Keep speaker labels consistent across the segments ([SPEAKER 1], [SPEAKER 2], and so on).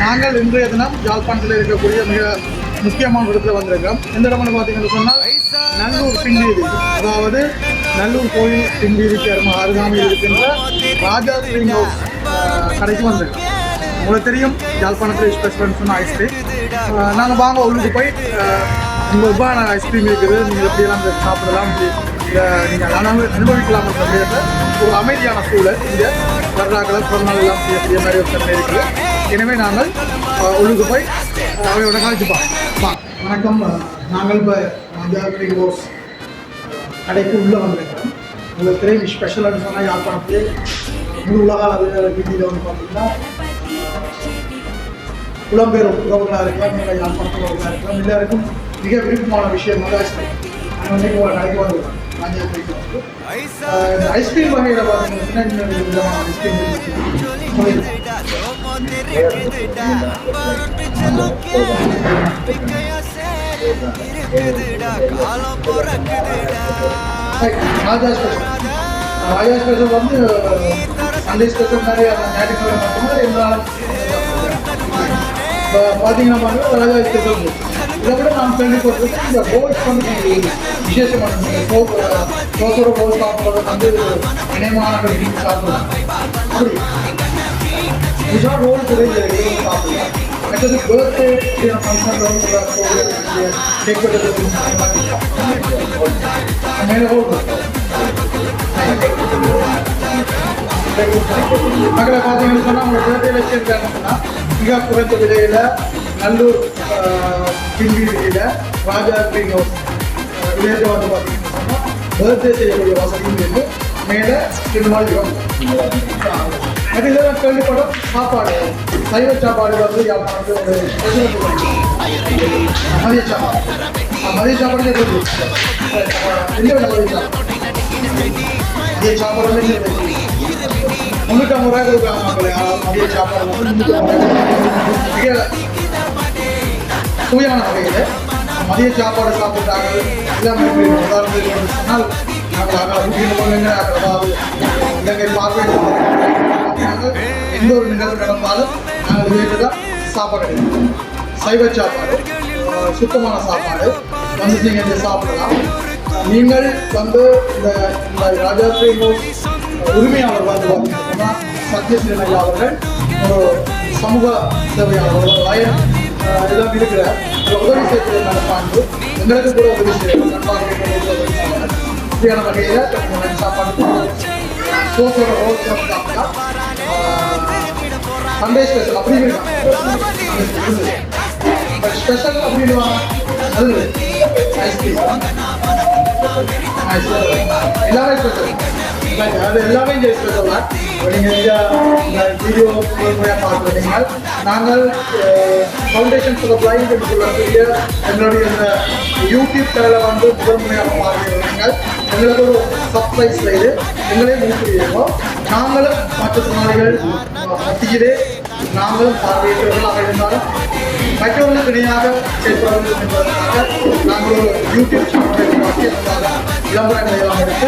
[SPEAKER 1] நாங்கள் இன்றைய தினம் யாழ்ப்பாணத்தில் இருக்கக்கூடிய மிக முக்கியமான இடத்துல வந்திருக்கோம். எந்த இடம்னு பார்த்தீங்கன்னு சொன்னால் நல்லூர் பின்வீதி, அதாவது நல்லூர் கோயில் பின்வீதிக்கு அருகாமையில் இருக்கின்ற ராஜா ஸ்ப்ரிங் ஹவுஸ் கடைக்கு வந்திருக்கோம். உங்களுக்கு தெரியும் யாழ்ப்பாணத்தில் ஸ்பெஷல்னு சொன்னால் ஐஸ்கிரீம். நாங்கள் வாங்க உள்ளுக்கு போய் உங்களுக்கு ஐஸ்கிரீம் இருக்குது, நீங்கள் எப்படியெல்லாம் சாப்பிடலாம், நீங்கள் அனுபவிக்கலாம் அப்படின்ற ஒரு அமைதியான சூழல் இங்கே வரலாறுகளை பிறநாள் எல்லாம் செய்யக்கூடிய மாதிரி ஒரு தன்மை இருக்குது. எனவே நாங்கள் உள்ளுக்கு போய் அவையோட காய்ச்சிப்போம். வணக்கம். நாங்கள் இப்போ ராஜா ஸ்ப்ரிங் ஹவுஸ் கடைக்கு உள்ளே வந்திருக்கிறோம். உங்களுக்கு தெரியும் ஸ்பெஷல்னு சொன்னால் யாழ்ப்பாணத்திலே முழு உலக அளவில் வீதியில் வந்து பார்த்தீங்கன்னா புலம்பெயர் உறவுகளாக இருக்கலாம், இல்லை யாழ்ப்பாணத்தில் உறவுகளாக இருக்கலாம், எல்லாருக்கும் மிக விருப்பமான விஷயம் வந்து ஐஸ்கிரீம். நாங்கள் வந்து கடைக்கு வந்துருக்கோம். ஐஸ்கிரீம் வகையில் பார்த்தீங்கன்னா இன்னொரு விதமான ஐஸ்கிரீம் ராஜா ஸ்பெஷல். ராஜா ஸ்பெஷல் வந்து சண்டே ஸ்பெஷல் நிறைய ஞாயிற்றுக்கிழமை மட்டும்தான் இருந்தாலும் இப்போ பார்த்தீங்கன்னா ராஜா ஸ்பெஷல். இதை விட நான் கேள்விப்பட்டிருக்கேன், இந்த போல்ஸ் வந்து விசேஷமான சோசோட போல் சாப்பிட்றது வந்து இணையமான சாப்பிடலாம். அப்படி இதுதான் ரோல் கிடையாது சாப்பிடலாம். மற்றது பர்த்டே ஃபங்க்ஷனில் வந்து கேக் வெட்டுறது மேலே ரோல் மக்களை பார்த்தீங்கன்னு சொன்னால் அவங்க பர்த்டே வச்சிருக்காங்கன்னா மிக குறைந்த விலையில் நல்லூர் பின்வீதியில் ராஜா ஸ்ப்ரிங் ஹவுஸ் விளையாட்டு வந்து பார்த்தீங்கன்னு சொன்னால் பர்த்டே செய்யக்கூடிய வசதியும் இருக்குது. மேலே திருமாளிகம் அது இதெல்லாம் கேள்விப்படும். சாப்பாடு சைவ சாப்பாடு வந்து யாழ்ப்பாணத்தில் ஒரு மதிய சாப்பாடு. மதிய சாப்பாடு இல்லை மதிய சாப்பாடு வந்து 350 ரூபாய் கொடுக்குறாங்க மக்களே. மதிய சாப்பாடு வந்து 350 மிக தூயான வகையில் மதிய சாப்பாடு சாப்பிட்டாங்க. எல்லாமே உதாரணத்துக்கு வந்து சொன்னால் நாங்கள் அதாவது இலங்கை பார்வையிட்டு எந்த ஒரு நிகழ்வு நடந்தாலும் நாங்கள் வீட்டு தான் சாப்பாடு கிடைக்கும். சைவ சாப்பாடு, சுத்தமான சாப்பாடு வந்து நீங்கள் இங்கே சாப்பிடலாம். நீங்கள் வந்து இந்த ராஜா ஸ்ப்ரிங் ஹவுஸ் உரிமையாளர் வந்து பார்த்தீங்கன்னா சத்யஸ்ரீ அவர்கள் ஒரு சமூக சேவையாளர் வயன் இதெல்லாம் இருக்கிற உதவி செய்யக்கூடிய பாண்டு எங்களுக்கு கூட உதவி செய்யணும். இப்படியான வகையில் சாப்பாடு சோசோட ரோல் சாப்பிட்டா சண்டே ஸ்பெஷல் அப்படின்னு ஸ்பெஷல் அப்படின்னு அது ஐஸ்கிரீம் எல்லாமே ஸ்பெஷல். அது எல்லாமே இங்கே ஸ்பெஷல் தான். நீங்கள் இந்த வீடியோ முறையாக பார்த்துருந்தீங்கன்னா நாங்கள் ஃபவுண்டேஷன் ஃபார் த பிளைண்ட் என்று சொல்லக்கூடிய எங்களுடைய இந்த யூடியூப் சேனலில் வந்து முதன்முறையாக பார்த்துருந்தீங்கள். எங்களுக்கு ஒரு சர்ப்ரைஸ் செய்து எங்களே ஊக்குவிக்கிறோம். நாங்களும் மாற்றுத்திறனாளிகள் மத்தியிலே நாங்களும் பார்வையிட்டவர்களாக இருந்தாலும் மற்றவர்களுக்கு இணையாக செயல்படுவது என்பதற்காக நாங்கள் ஒரு யூடியூப் சேனலை உருவாக்கி விளம்பரங்களை எல்லாம் எடுத்து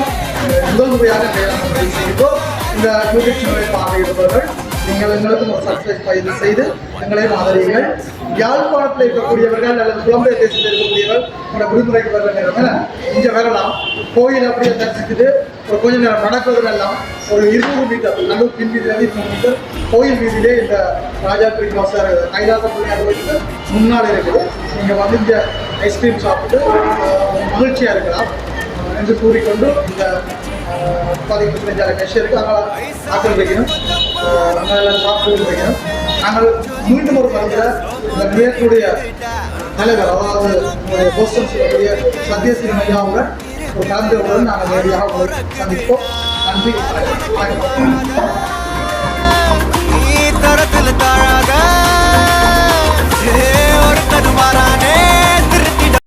[SPEAKER 1] முதல் முறையாக செய்கிறோம். இந்த யூடியூப் சேனலை பார்வையிடுபவர்கள் நீங்கள் எங்களுக்கு ஒரு சப்ஸ்கிரைப் பயிர் செய்து எங்களையும் ஆதரிங்கள். யாழ்ப்பாணத்தில் இருக்கக்கூடியவர்கள் அல்லது புலம்பெயர் தேசத்தில் இருக்கக்கூடியவர்கள் உங்களோட விடுமுறைக்கு வர நேரம் இங்கே வரலாம். கோயில் அப்படியே தரிசித்துட்டு ஒரு கொஞ்ச நேரம் நடக்கிறதுலாம் ஒரு 200 மீட்டர் நல்லூர் பின்வீதியிலேருந்து 200 மீட்டர் கோயில் வீதியிலே இந்த ராஜா ஸ்ப்ரிங் ஹவுஸ் கைலாச பிள்ளையார் கோயிலுக்கு முன்னால் இருக்குது. நீங்கள் வந்து இங்கே ஐஸ்கிரீம் சாப்பிட்டு மகிழ்ச்சியாக இருக்கலாம் என்று கூறிக்கொண்டு இந்த 15 கஷருக்கு அங்கே ஆக்கள் வைக்கணும், அங்கே சாப்பிட்டு வைக்கணும். நாங்கள் மீண்டும் ஒரு படத்தில் இந்த நிலையத்துடைய தலைவர் அதாவது போஸ்டன் சொல்லக்கூடிய சத்யஸ்ரீ ஐயாவுடன் ஒரு கலந்துரையுடன் நாங்கள் நேரடியாக உங்களை சந்திப்போம். நன்றி. தரத்தில் தாழாக ஒரு கருமாறானே